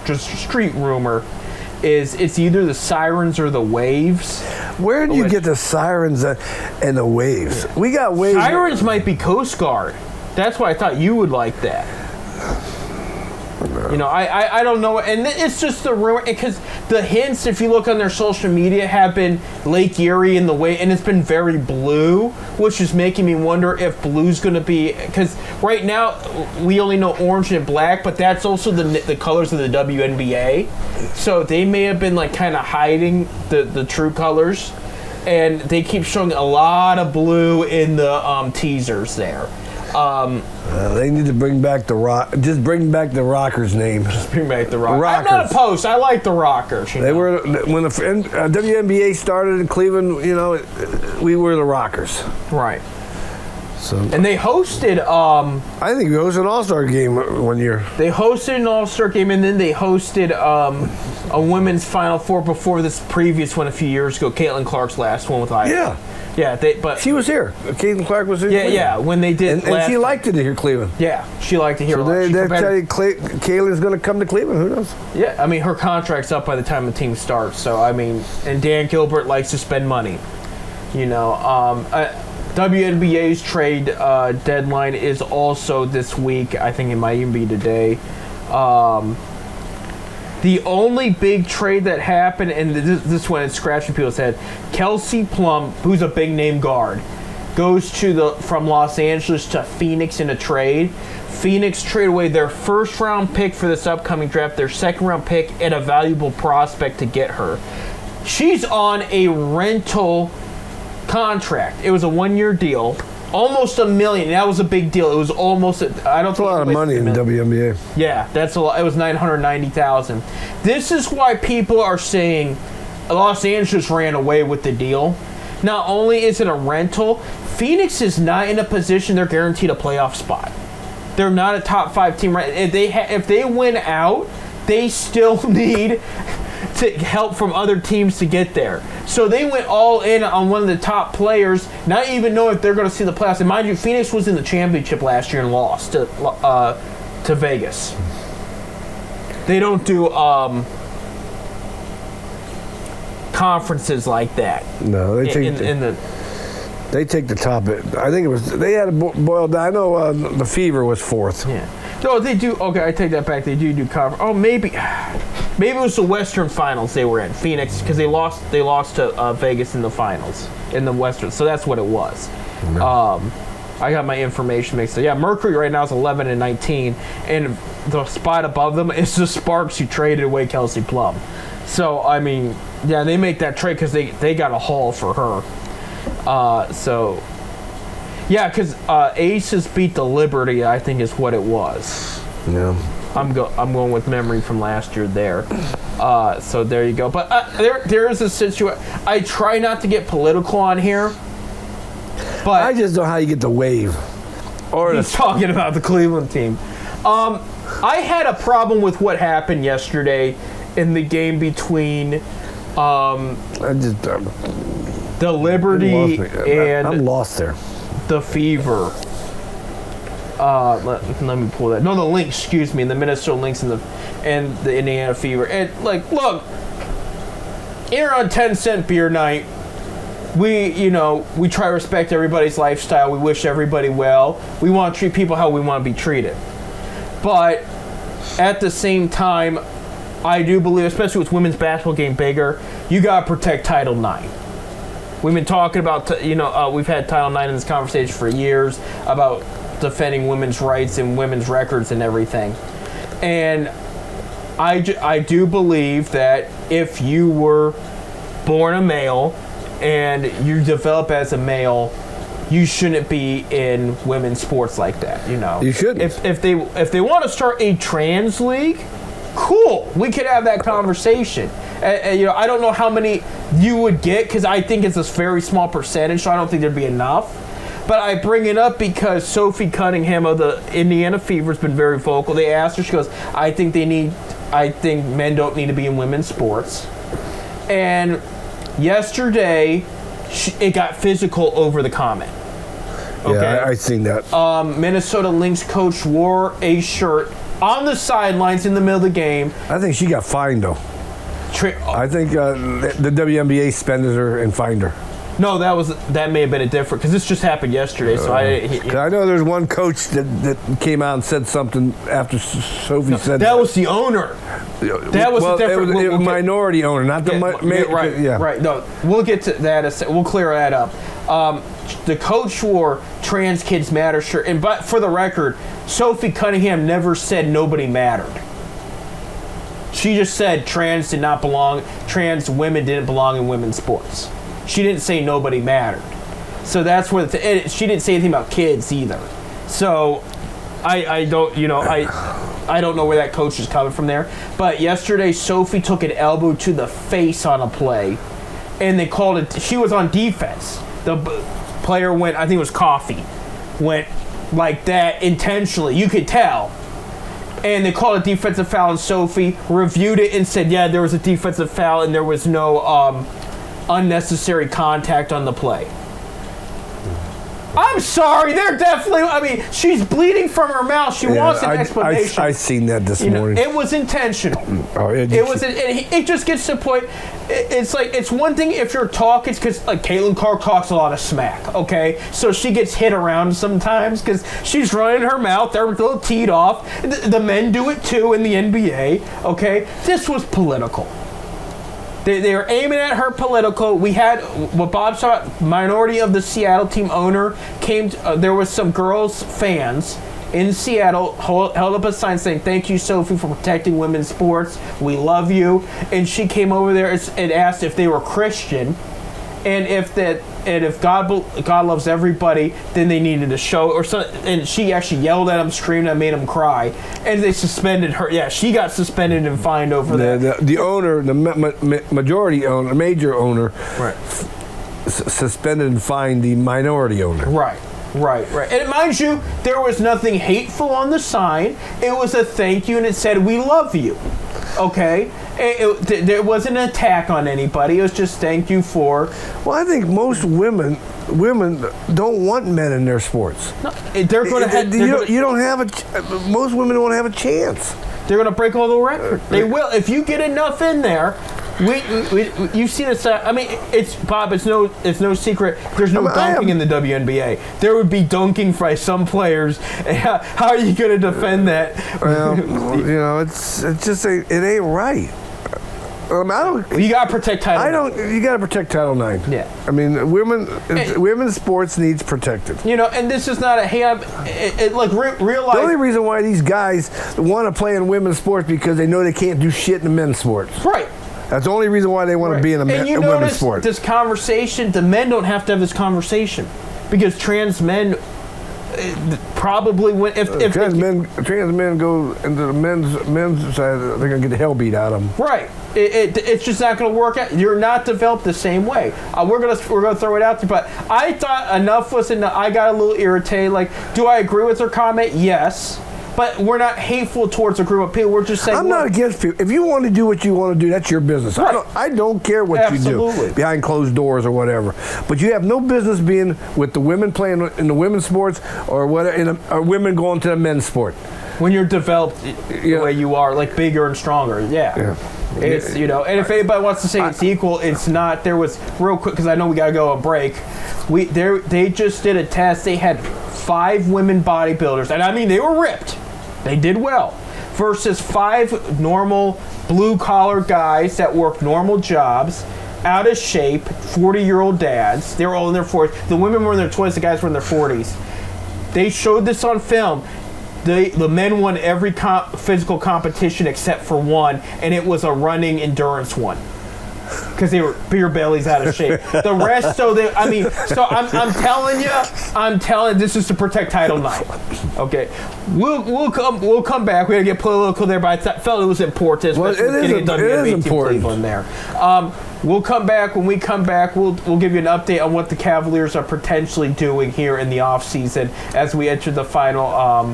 just street rumor, is it's either the Sirens or the Waves. Where do you get the Sirens and the Waves? We got Waves. Sirens might be Coast Guard. That's why I thought you would like that. You know, I don't know, and it's just the rumor because the hints, if you look on their social media, have been Lake Erie in the way, and it's been very blue, which is making me wonder if blue's going to be, because right now we only know orange and black, but that's also the colors of the WNBA, so they may have been like kind of hiding the true colors, and they keep showing a lot of blue in the teasers there. They need to bring back the rock. Just bring back the Rockers name. Bring back the Rockers. Rockers. I'm not opposed. I like the Rockers. They were when the WNBA started in Cleveland. You know, we were the Rockers. Right. So And they hosted. I think it was an All-Star game one year. They hosted an All-Star game, and then they hosted a women's Final Four before this previous one a few years ago. Caitlin Clark's last one with Iowa. Yeah. Yeah. But She was here. Caitlin Clark was here. yeah. When they did, And she liked it here, Cleveland. Yeah, she liked to hear. So they tell you Caitlin's going to come to Cleveland. Who knows? Yeah, I mean her contract's up by the time the team starts. So I mean, and Dan Gilbert likes to spend money. You know, WNBA's trade deadline is also this week. I think it might even be today. The only big trade that happened, and this one is scratching people's head, Kelsey Plum, who's a big name guard, goes from Los Angeles to Phoenix in a trade. Phoenix trade away their first round pick for this upcoming draft, their second round pick, and a valuable prospect to get her. She's on a rental contract. It was a 1-year deal, almost $1 million. That was a big deal. It was almost. I don't. That's a lot of money in the WNBA. Yeah, that's a lot. It was $990,000. This is why people are saying Los Angeles ran away with the deal. Not only is it a rental, Phoenix is not in a position they're guaranteed a playoff spot. They're not a top 5 team. Right? If they win out, they still need to help from other teams to get there. So they went all in on one of the top players, not even knowing if they're going to see the playoffs. And mind you, Phoenix was in the championship last year and lost to Vegas. They don't do conferences like that. No, they take they take the top. I think it was they had it boiled down. I know the Fever was 4th. Yeah. No, they do. Okay, I take that back. They do conference. Oh, maybe it was the Western Finals they were in, Phoenix, because they lost to Vegas in the finals in the Western. So that's what it was. No. I got my information mixed up. Yeah, Mercury right now is 11-19, and the spot above them is the Sparks, who traded away Kelsey Plum. So I mean, yeah, they make that trade because they got a haul for her. So. Yeah, because Aces beat the Liberty, I think is what it was. Yeah. I'm going with memory from last year there. So there you go. But there is a situation. I try not to get political on here. But I just know how you get the wave. Or he's talking about the Cleveland team. I had a problem with what happened yesterday in the game between the Liberty and I'm lost there. The Fever. Let me pull that. No, the Lynx. Excuse me. The Minnesota Lynx and the Indiana Fever. And look, here on 10-cent beer night, we try to respect everybody's lifestyle. We wish everybody well. We want to treat people how we want to be treated. But at the same time, I do believe, especially with women's basketball getting bigger, you gotta protect Title IX. We've been talking about, we've had Title IX in this conversation for years about defending women's rights and women's records and everything. And I do believe that if you were born a male and you develop as a male, you shouldn't be in women's sports like that. You shouldn't. If they want to start a trans league, cool. We could have that conversation. I don't know how many you would get because I think it's a very small percentage, so I don't think there'd be enough. But I bring it up because Sophie Cunningham of the Indiana Fever has been very vocal. They asked her, she goes, I think men don't need to be in women's sports. And yesterday, it got physical over the comment. Okay? Yeah, I seen that. Minnesota Lynx coach wore a shirt on the sidelines in the middle of the game. I think she got fined, though. I think the WNBA suspended her and fined her. No, that may have been a different, because this just happened yesterday. So I know there's one coach that came out and said something after Sophie said that was the owner. That was a different. It was minority owner, not the right. Yeah. Right. No, we'll get to that. We'll clear that up. The coach wore trans kids matter shirt, but for the record, Sophie Cunningham never said nobody mattered. She just said trans did not belong. Trans women didn't belong in women's sports. She didn't say nobody mattered. So that's where she didn't say anything about kids either. So I don't know where that coach is coming from there. But yesterday, Sophie took an elbow to the face on a play, and they called it. She was on defense. The player went, I think it was Coffee, went like that intentionally. You could tell. And they called a defensive foul, and Sophie reviewed it and said, yeah, there was a defensive foul, and there was no unnecessary contact on the play. I'm sorry, they're definitely, I mean, she's bleeding from her mouth. She wants an explanation. I seen that this morning. It was intentional. It just gets to the point, it's like, it's one thing if you're talking, because like Caitlin Clark talks a lot of smack, okay? So she gets hit around sometimes because she's running her mouth, they're a little teed off. The men do it too in the NBA, okay? This was political. They were aiming at her political. We had what Bob saw. Minority of the Seattle team owner came. There was some girls fans in Seattle held up a sign saying, "Thank you, Sophie, for protecting women's sports. We love you." And she came over there and asked if they were Christian, and if God loves everybody, then they needed to show or something. And she actually yelled at him, screamed, and made him cry. And they suspended her. Yeah, she got suspended and fined over that. The owner, the majority owner, major owner, right, suspended and fined the minority owner. Right. And mind you, there was nothing hateful on the sign. It was a thank you, and it said, "We love you." Okay? There wasn't an attack on anybody. It was just thank you for... Well, I think most women don't want men in their sports. No, they're going to... Most women don't have a chance. They're going to break all the records. They will. If you get enough in there... You've seen it. I mean, it's Bob. It's no secret. There's no dunking in the WNBA. There would be dunking by some players. How are you going to defend that? Well, it's just it ain't right. You got to protect Title IX. You got to protect Title IX. Yeah. I mean, women's sports needs protected. And this is not a realize. The only reason why these guys want to play in women's sports because they know they can't do shit in men's sports. Right. That's the only reason why they want to be in a women's sport. This conversation, the men don't have to have this conversation because trans men probably when if trans men go into the men's side, they're gonna get the hell beat out of them. Right. It's just not going to work out. You're not developed the same way. We're gonna throw it out there. But I thought enough was enough. I got a little irritated. Like, do I agree with her comment? Yes. But we're not hateful towards a group of people. We're just saying... I'm not against people. If you want to do what you want to do, that's your business. Right. I don't care what you do behind closed doors or whatever. But you have no business being with the women playing in the women's sports or or women going to the men's sport. When you're developed the way you are, like bigger and stronger, yeah. It's, and if anybody wants to say it's equal, it's not. There was, real quick, because I know we got to go on a break, they just did a test. They had 5 women bodybuilders, and I mean, they were ripped. They did well. Versus 5 normal blue-collar guys that work normal jobs, out of shape, 40-year-old dads. They were all in their 40s. The women were in their 20s, the guys were in their 40s. They showed this on film. The men won every physical competition except for one, and it was a running endurance one. Because they were beer bellies out of shape. The rest, I'm telling this is to protect Title IX. Okay, we'll come back. We're gonna get political there, but I felt it was important. Well, it is important. Cleveland there. We'll come back. When we come back, we'll give you an update on what the Cavaliers are potentially doing here in the offseason as we enter the final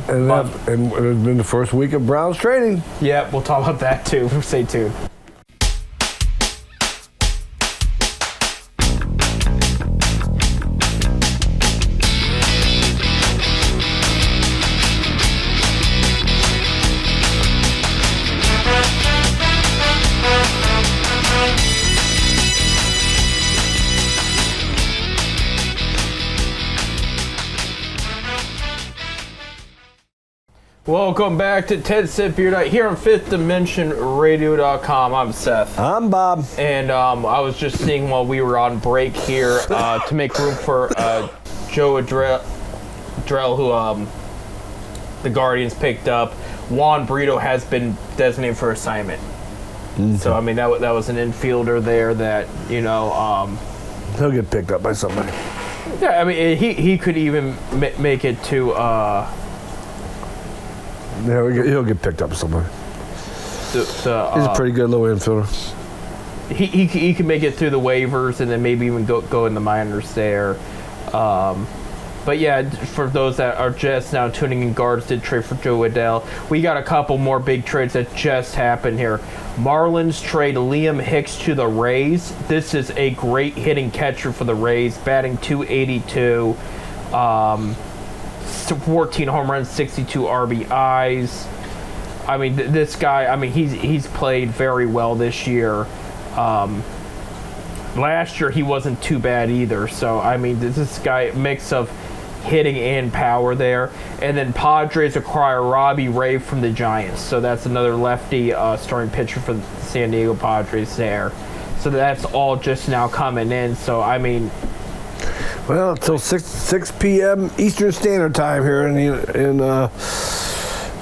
month. And it's been the first week of Browns training. Yeah, we'll talk about that too. Stay tuned. Welcome back to Ted Sip Beer Night here on FifthDimensionRadio.com. I'm Seth. I'm Bob. And I was just seeing while we were on break here to make room for Joe Adrell, who the Guardians picked up. Juan Brito has been designated for assignment. Mm-hmm. So, I mean, that was an infielder there that, he'll get picked up by somebody. Yeah, I mean, he could even make it to... he'll get picked up somewhere. He's a pretty good little infielder. He can make it through the waivers and then maybe even go in the minors there. But yeah, for those that are just now tuning in, Guards did trade for Joe Adell. We got a couple more big trades that just happened here. Marlins trade Liam Hicks to the Rays. This is a great hitting catcher for the Rays, batting .282. 14 home runs, 62 RBIs. I mean, this guy, I mean, he's played very well this year. Last year, he wasn't too bad either. So, I mean, this guy, mix of hitting and power there. And then Padres acquire Robbie Ray from the Giants. So, that's another lefty starting pitcher for the San Diego Padres there. So, that's all just now coming in. So, I mean... Well, until 6 p.m. Eastern Standard Time here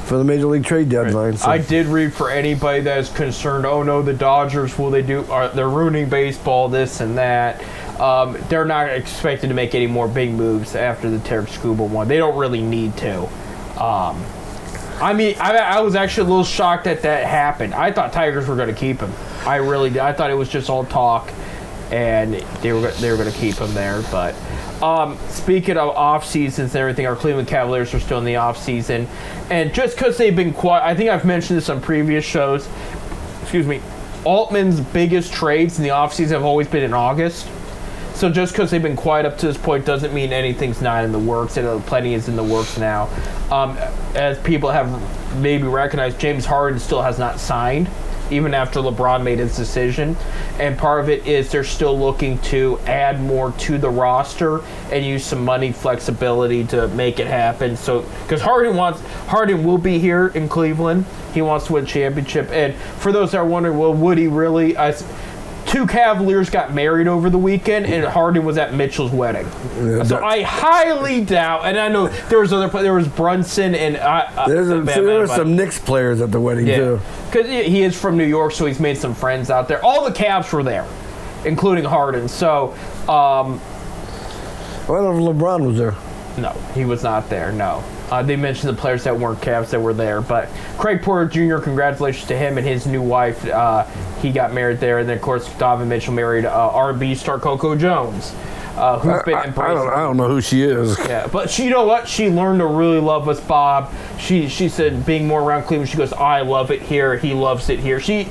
for the Major League Trade Deadline. So. I did read for anybody that is concerned, oh no, the Dodgers, they're ruining baseball, this and that. They're not expected to make any more big moves after the Tarik Skubal one. They don't really need to. I mean, I was actually a little shocked that happened. I thought Tigers were going to keep him. I really did. I thought it was just all talk, and they were going to keep him there, but... speaking of off seasons and everything, our Cleveland Cavaliers are still in the off season, and just because they've been quiet, I think I've mentioned this on previous shows. Excuse me, Altman's biggest trades in the off season have always been in August. So just because they've been quiet up to this point doesn't mean anything's not in the works. And plenty is in the works now. As people have maybe recognized, James Harden still has not signed, even after LeBron made his decision. And part of it is they're still looking to add more to the roster and use some money flexibility to make it happen. So, because Harden will be here in Cleveland. He wants to win a championship. And for those that are wondering, well, would he really? Two Cavaliers got married over the weekend, and Harden was at Mitchell's wedding. Yeah, so I highly doubt. And I know there was Brunson and there were some Knicks players at the wedding too. Because he is from New York, so he's made some friends out there. All the Cavs were there, including Harden. So, well, LeBron was there. No, he was not there. No. They mentioned the players that weren't Cavs that were there, but Craig Porter Jr., congratulations to him and his new wife. He got married there, and then of course Donovan Mitchell married R&B star Coco Jones, who's been embracing. I don't know who she is. Yeah, but you know what? She learned to really love us, Bob. She said being more around Cleveland, she goes, I love it here. He loves it here. She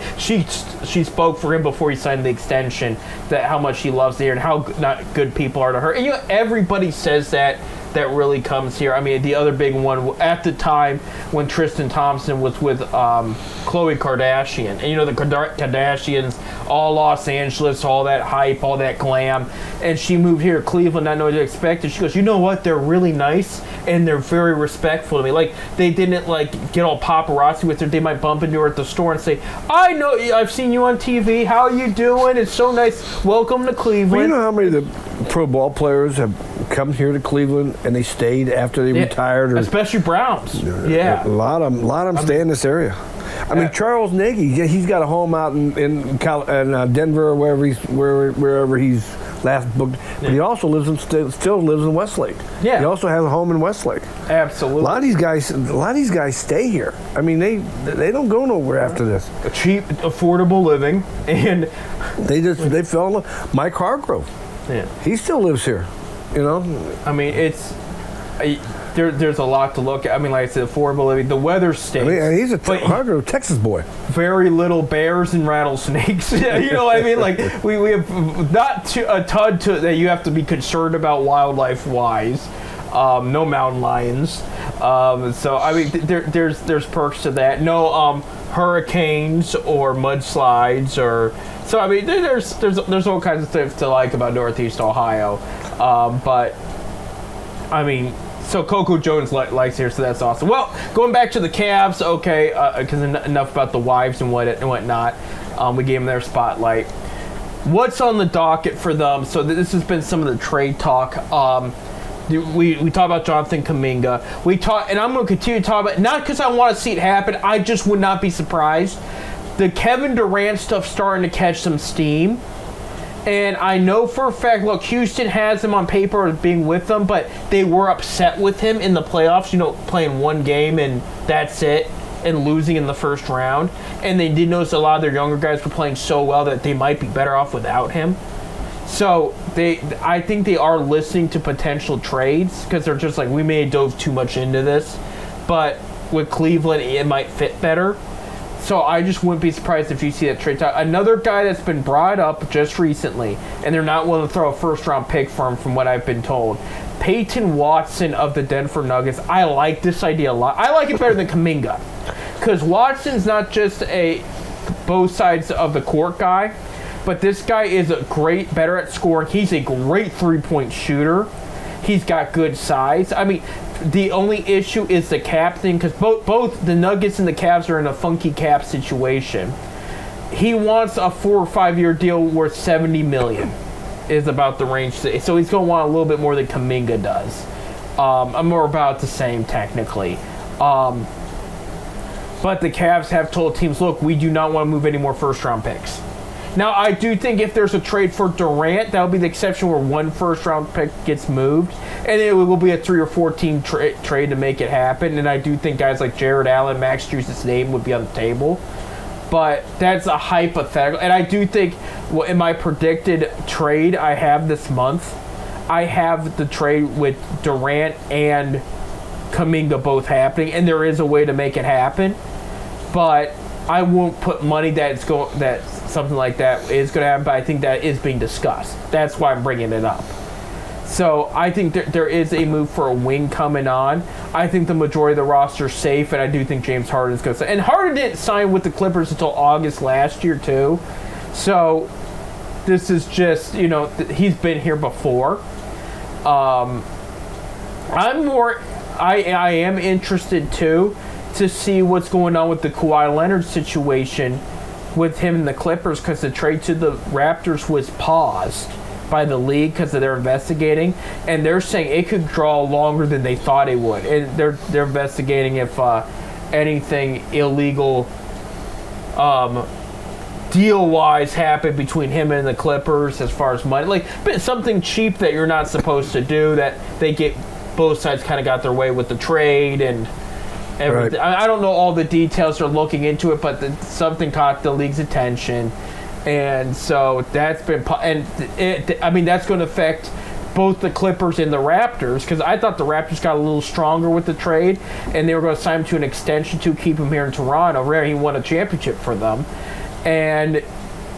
spoke for him before he signed the extension that how much she loves it here and how not good people are to her. And everybody says that really comes here. I mean, the other big one at the time when Tristan Thompson was with Khloe Kardashian, and the Kardashians, all Los Angeles, all that hype, all that glam, and she moved here to Cleveland, not knowing what to expect, and she goes, you know what? They're really nice and they're very respectful to me. Like they didn't get all paparazzi with her. They might bump into her at the store and say, I know, I've seen you on TV. How are you doing? It's so nice. Welcome to Cleveland. Well, you know how many of the pro ball players have come here to Cleveland and they stayed after they retired, especially Browns. Yeah, a lot of them stay in this area. I mean, Charles Nagy, he's got a home out in Denver or wherever he's last booked, but he also still lives in Westlake. Yeah, he also has a home in Westlake. Absolutely. A lot of these guys stay here. I mean, they don't go nowhere after this. A cheap, affordable living, and they fell in love. Mike Hargrove. Yeah, he still lives here. I mean, there's a lot to look at. I mean, like I said, affordable living. The weather stinks. I mean, he's a Hargrove, Texas boy. Very little bears and rattlesnakes. You know what I mean? Like we have not a ton that you have to be concerned about wildlife wise. No mountain lions. So I mean, there's perks to that. No hurricanes or mudslides or. So I mean, there's all kinds of stuff to like about Northeast Ohio, but I mean, so Coco Jones likes here, so that's awesome. Well, going back to the Cavs, okay, because enough about the wives and whatnot. We gave them their spotlight. What's on the docket for them? So this has been some of the trade talk. We talk about Jonathan Kuminga. And I'm going to continue to talk about, not because I want to see it happen, I just would not be surprised. The Kevin Durant stuff starting to catch some steam. And I know for a fact, look, Houston has him on paper as being with them, but they were upset with him in the playoffs, playing one game and that's it, and losing in the first round. And they did notice a lot of their younger guys were playing so well that they might be better off without him. So I think they are listening to potential trades because they're just like, we may have dove too much into this, but with Cleveland, it might fit better. So I just wouldn't be surprised if you see that trade talk. Another guy that's been brought up just recently, and they're not willing to throw a first-round pick for him from what I've been told, Peyton Watson of the Denver Nuggets. I like this idea a lot. I like it better than Kuminga because Watson's not just a both sides of the court guy, but this guy is better at scoring. He's a great three-point shooter. He's got good size. I mean, the only issue is the cap thing because both the Nuggets and the Cavs are in a funky cap situation. He wants a 4 or 5 year deal worth $70 million is about the range. So he's going to want a little bit more than Kuminga does. I'm more about the same technically. But the Cavs have told teams, look, we do not want to move any more first-round picks. Now, I do think if there's a trade for Durant, that will be the exception where one first-round pick gets moved, and it will be a 3 or 4 team trade to make it happen. And I do think guys like Jared Allen, Max Strus's name would be on the table. But that's a hypothetical. And I do think in my predicted trade I have this month, I have the trade with Durant and Kuminga both happening, and there is a way to make it happen. But I won't put money that something like that is going to happen, but I think that is being discussed. That's why I'm bringing it up. So I think there is a move for a wing coming on. I think the majority of the roster is safe, and I do think James Harden's going to. And Harden didn't sign with the Clippers until August last year, too. So this is just, he's been here before. I am interested, too, to see what's going on with the Kawhi Leonard situation with him and the Clippers because the trade to the Raptors was paused by the league because they're investigating, and they're saying it could draw longer than they thought it would. And they're investigating if anything illegal deal-wise happened between him and the Clippers as far as money, like something cheap that you're not supposed to do that they get. Both sides kind of got their way with the trade and everything. Right. I don't know all the details. They're looking into it, but something caught the league's attention, and so that's been. And that's going to affect both the Clippers and the Raptors because I thought the Raptors got a little stronger with the trade, and they were going to sign him to an extension to keep him here in Toronto. Rare, he won a championship for them, and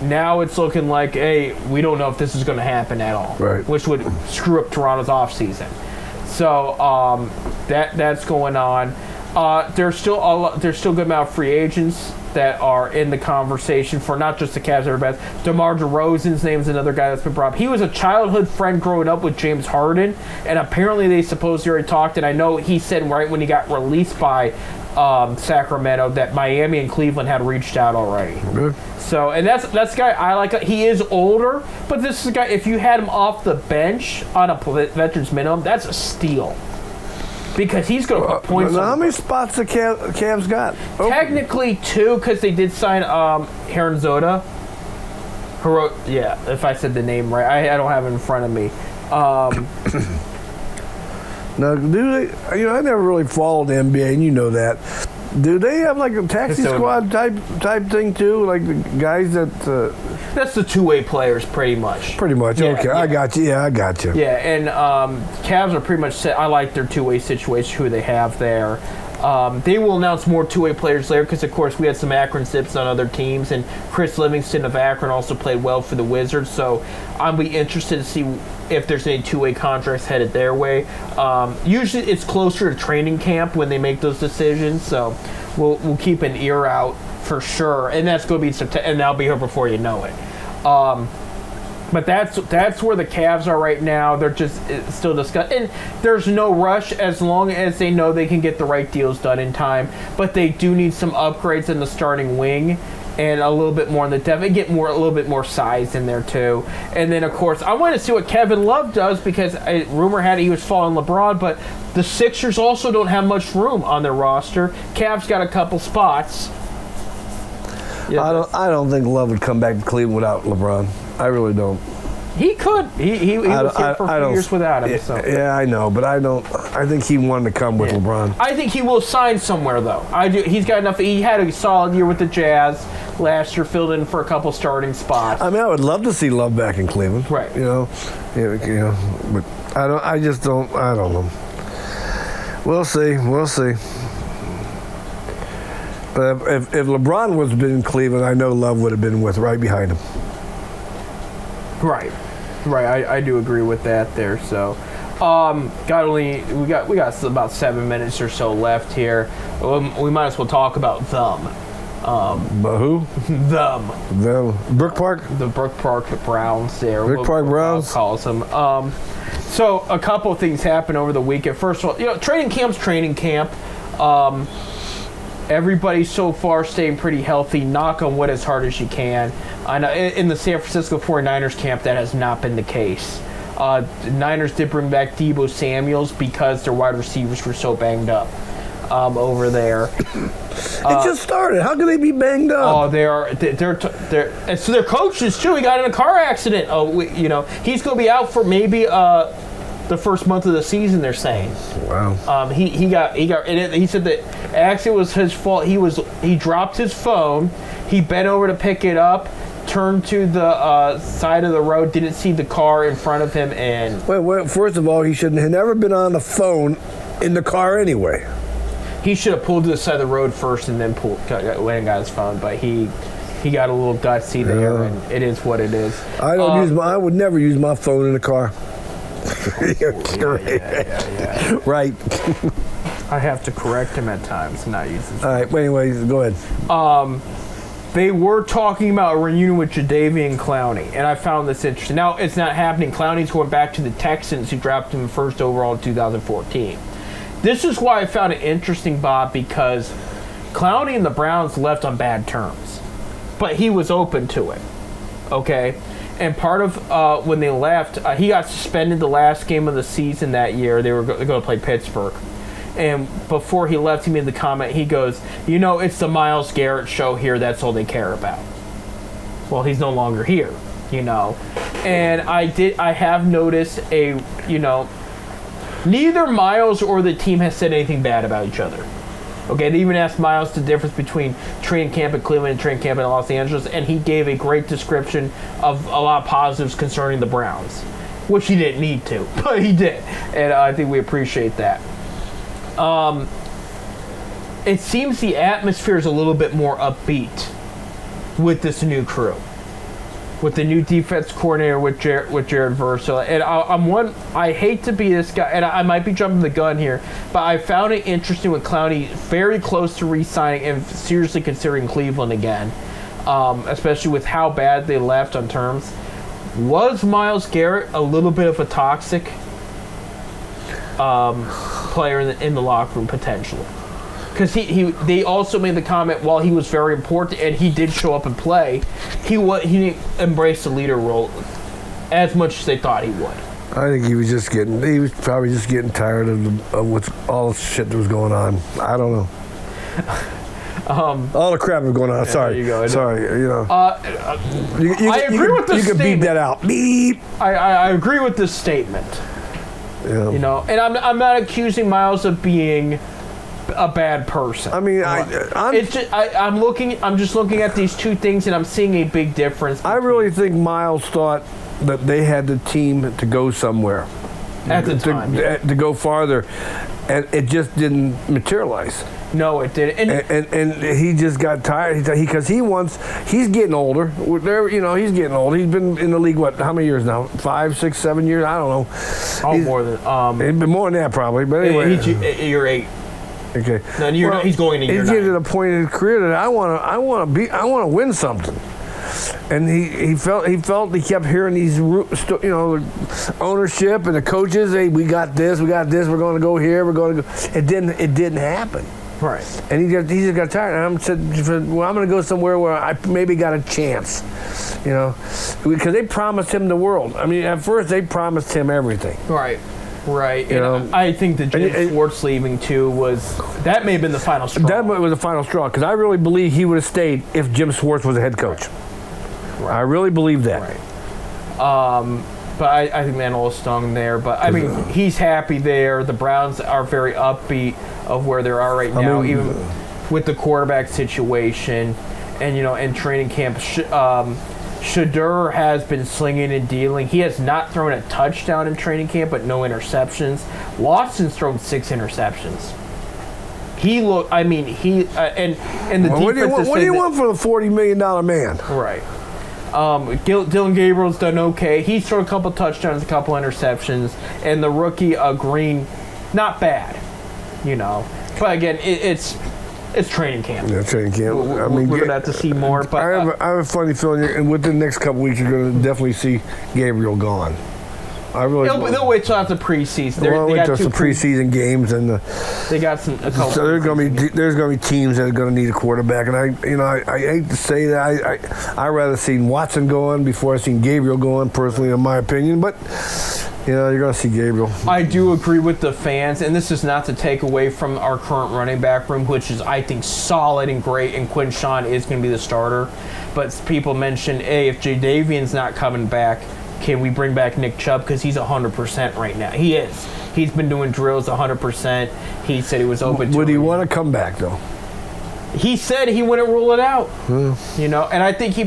now it's looking like, hey, we don't know if this is going to happen at all, right? Which would screw up Toronto's offseason. So that's going on. There's still a good amount of free agents that are in the conversation for not just the Cavs, everybody. DeMar DeRozan's name is another guy that's been brought up. He was a childhood friend growing up with James Harden, and apparently they supposedly already talked. And I know he said right when he got released by Sacramento that Miami and Cleveland had reached out already. Good. So, and that's the guy I like. He is older, but this is a guy, if you had him off the bench on a veterans minimum, that's a steal. Because he's going to put points on. How many spots the Cavs got? Technically 2, because they did sign Hernazoda. Yeah, if I said the name right. I don't have it in front of me. Now, do they? I never really followed the NBA, and you know that. Do they have like a taxi squad type thing too? Like the guys that. That's the two-way players, pretty much. Pretty much. Yeah, okay, yeah. I got you. Yeah, I got you. Yeah, and Cavs are pretty much set. I like their two-way situation, who they have there. They will announce more two-way players later because, of course, we had some Akron Zips on other teams, and Chris Livingston of Akron also played well for the Wizards. So I'll be interested to see if there's any two-way contracts headed their way. Usually it's closer to training camp when they make those decisions, so we'll keep an ear out for sure. And that's going to be September, and that'll be here before you know it. But that's where the Cavs are right now. They're just still discussing. And there's no rush as long as they know they can get the right deals done in time. But they do need some upgrades in the starting wing and a little bit more in the depth and get a little bit more size in there too. And then, of course, I want to see what Kevin Love does because rumor had it he was following LeBron, but the Sixers also don't have much room on their roster. Cavs got a couple spots. Yeah, I don't think Love would come back to Cleveland without LeBron. I really don't. He could. He was here for a few years without him. So. Yeah, I know, but I don't. I think he wanted to come with LeBron. I think he will sign somewhere, though. I do. He's got enough. He had a solid year with the Jazz last year, filled in for a couple starting spots. I mean, I would love to see Love back in Cleveland. Right. But I don't. I just don't. I don't know. We'll see. We'll see. But if LeBron was been in Cleveland, I know Love would have been right behind him. Right. I do agree with that there. So, we got about 7 minutes or so left here. We might as well talk about them. But who? Them. Brook Park. The Brook Park Browns. There. Brook Park Browns calls them. So a couple of things happened over the weekend. First of all, training camp. Everybody so far staying pretty healthy. Knock on wood as hard as you can. I know in the San Francisco 49ers camp that has not been the case. The Niners did bring back Deebo Samuels because their wide receivers were so banged up over there. It just started. How can they be banged up? Oh, they're so their coaches too. He got in a car accident. He's going to be out for maybe the first month of the season. They're saying. Wow. He said that accident was his fault. He dropped his phone. He bent over to pick it up, turned to the side of the road, didn't see the car in front of him, and wait. First of all, he shouldn't have never been on the phone in the car anyway. He should have pulled to the side of the road first and then went and got his phone. But he got a little gutsy there, and it is what it is. I would never use my phone in the car. Yeah. Right. I have to correct him at times, not use his phone. All right. Well, anyways, go ahead. They were talking about a reunion with Jadeveon Clowney, and I found this interesting. Now, it's not happening. Clowney's going back to the Texans, who drafted him first overall in 2014. This is why I found it interesting, Bob, because Clowney and the Browns left on bad terms. But he was open to it, okay? And part of when they left, he got suspended the last game of the season that year. They were going to play Pittsburgh. And before he left, he made the comment, he goes, it's the Myles Garrett show here. That's all they care about. Well, he's no longer here, And I have noticed neither Myles or the team has said anything bad about each other. Okay, they even asked Myles the difference between training camp in Cleveland and training camp in Los Angeles, and he gave a great description of a lot of positives concerning the Browns, which he didn't need to, but he did, and I think we appreciate that. It seems the atmosphere is a little bit more upbeat with this new crew, with the new defense coordinator with Jared Versa. And I hate to be this guy, and I might be jumping the gun here, but I found it interesting with Clowney very close to re-signing and seriously considering Cleveland again, especially with how bad they left on terms. Was Myles Garrett a little bit of a toxic player in the locker room potentially? Because they also made the comment while he was very important and he did show up and play, he embraced the leader role as much as they thought he would. I think he was probably just getting tired of what's all the shit that was going on. I don't know. All the crap was going on. Sorry. There you go. Sorry. I agree with this statement. You can beat that out. Beep. I agree with this statement. Yeah. And I'm not accusing Myles of being a bad person. I mean, I'm just looking at these two things and I'm seeing a big difference. I really think Myles thought that they had the team to go somewhere at the time to go farther, and it just didn't materialize. No, it didn't. And he just got tired because he's getting older. He's getting old. He's been in the league how many years now? 5, 6, 7 years? I don't know. More than it's been more than that probably. But anyway, you're 8. Okay. No, he's going to year 9. He's getting to the point in his career that I want to win something. And he kept hearing these, ownership and the coaches. Hey, we got this. We're going to go here. We're going to go. It didn't happen. Right. And he just got tired. And I said, well, I'm going to go somewhere where I maybe got a chance, because they promised him the world. I mean, at first they promised him everything. Right. And I think the Jim Schwartz leaving too that may have been the final straw. That was the final straw, because I really believe he would have stayed if Jim Schwartz was the head coach. Right. I really believe that. Right. But I think Mantle stung there. But I mean, he's happy there. The Browns are very upbeat of where they are right now, even with the quarterback situation, and in training camp. Shedeur has been slinging and dealing. He has not thrown a touchdown in training camp, but no interceptions. Watson's thrown 6 interceptions. He looked. I mean, and the defense. What do you want for a $40 million man? Right. Dylan Gabriel's done okay. He's thrown a couple touchdowns, a couple interceptions, and the rookie Green, not bad, But again, it's training camp. Yeah, training camp. We're gonna have to see more. But I have a funny feeling, and within the next couple weeks, you're gonna definitely see Gabriel gone. They'll wait till after preseason. They got some preseason games, and they got a couple. So there's gonna be teams that are gonna need a quarterback, and I hate to say that I rather seen Watson going before I seen Gabriel going, personally, in my opinion, but. You're going to see Gabriel. I do agree with the fans, and this is not to take away from our current running back room, which is, I think, solid and great, and Quinshawn is going to be the starter. But people mentioned, hey, if Jadeveon's not coming back, can we bring back Nick Chubb? Because he's 100% right now. He is. He's been doing drills 100%. He said he was open to it. Would he want to come back, though? He said he wouldn't rule it out, and I think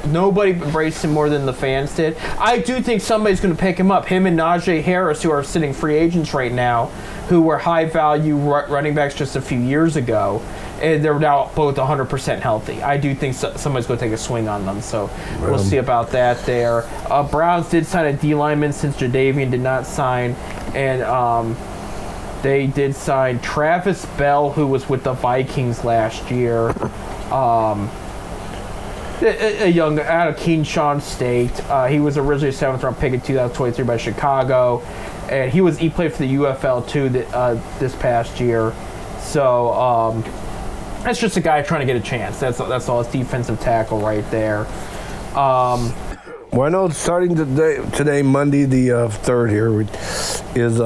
nobody embraced him more than the fans did. I do think somebody's going to pick him up. Him and Najee Harris, who are sitting free agents right now, who were high-value running backs just a few years ago, and they're now both 100% healthy. I do think somebody's going to take a swing on them, so we'll see about that there. Browns did sign a D lineman since Jadeveon did not sign, and they did sign Travis Bell, who was with the Vikings last year. A young out of Keenshawn State. He was originally a 7th-round pick in 2023 by Chicago, and he played for the UFL too this past year. So that's just a guy trying to get a chance. That's all. It's defensive tackle right there. Well, I know starting today, Monday the 3rd here, is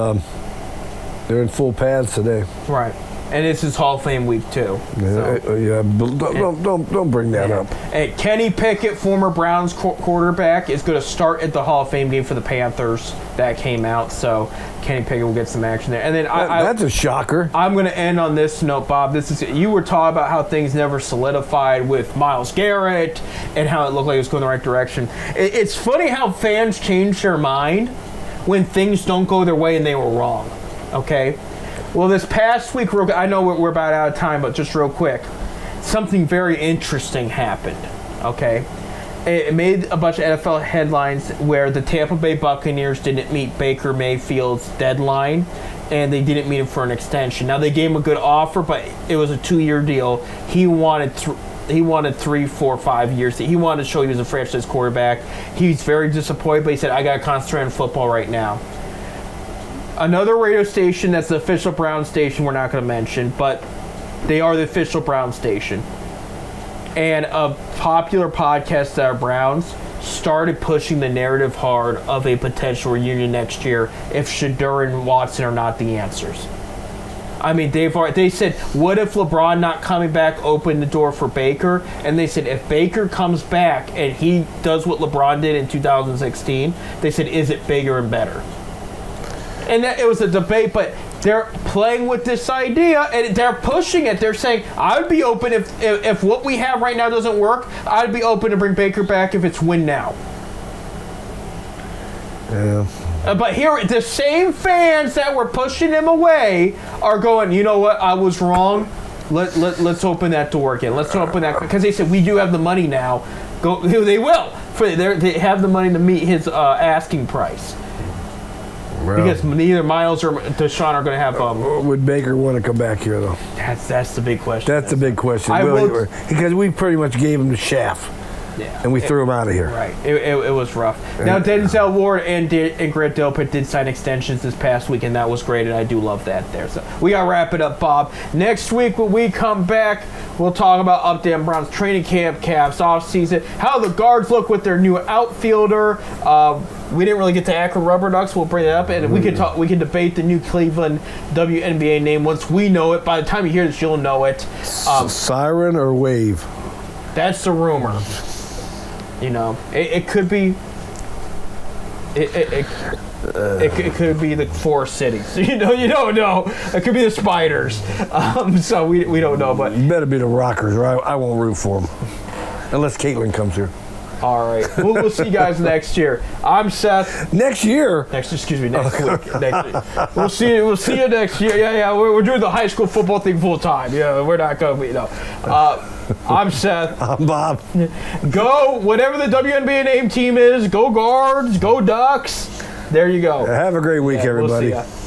they're in full pads today. Right. And this is Hall of Fame week too. Don't bring that up. And Kenny Pickett, former Browns quarterback, is going to start at the Hall of Fame game for the Panthers. That came out, so Kenny Pickett will get some action there. And then that's a shocker. I'm going to end on this note, Bob. You were talking about how things never solidified with Myles Garrett and how it looked like it was going the right direction. It's funny how fans change their mind when things don't go their way and they were wrong. Okay? Well, this past week, I know we're about out of time, but just real quick, something very interesting happened, okay? It made a bunch of NFL headlines where the Tampa Bay Buccaneers didn't meet Baker Mayfield's deadline, and they didn't meet him for an extension. Now, they gave him a good offer, but it was a 2-year deal. He wanted 3, 4, 5 years. He wanted to show he was a franchise quarterback. He's very disappointed, but he said, I got to concentrate on football right now. Another radio station that's the official Brown station we're not going to mention, but they are the official Brown station. And a popular podcast that are Browns started pushing the narrative hard of a potential reunion next year if Shedeur and Watson are not the answers. I mean, they said, what if LeBron not coming back opened the door for Baker? And they said, if Baker comes back and he does what LeBron did in 2016, they said, is it bigger and better? And it was a debate, but they're playing with this idea, and they're pushing it. They're saying, I would be open if what we have right now doesn't work, I'd be open to bring Baker back if it's win now. Yeah. But here, the same fans that were pushing him away are going, you know what, I was wrong. Let's open that door again. Let's open that, because they said, we do have the money now. They will. They have the money to meet his asking price. Well, because neither Myles or Deshaun are going to have. Would Baker want to come back here, though? That's the big question. That's the big question. Because we pretty much gave him the shaft. Yeah. and we threw him out of here. Right. It was rough. Now, Denzel Ward and Grant Delpit did sign extensions this past week, and that was great, and I do love that there. So we got to wrap it up, Bob. Next week, when we come back, we'll talk about Upton Brown's training camp, Cavs offseason, how the guards look with their new outfielder. We didn't really get to Akron Rubber Ducks. We'll bring it up, and we can debate the new Cleveland WNBA name once we know it. By the time you hear this, you'll know it. Siren or Wave? That's the rumor. You know, it could be. It could be the four cities. You don't know. It could be the Spiders. So we don't know. But You better be the Rockers, or I won't root for them. Unless Caitlin comes here. all right, we'll see you guys next year. I'm Seth. Next year? Next week. Next week. We'll see you next year. Yeah. We're doing the high school football thing full time. Yeah, we're not going to be, I'm Seth. I'm Bob. Go, whatever the WNBA name team is, go Guards, go Ducks. There you go. Have a great week, Yeah, we'll see everybody. ya.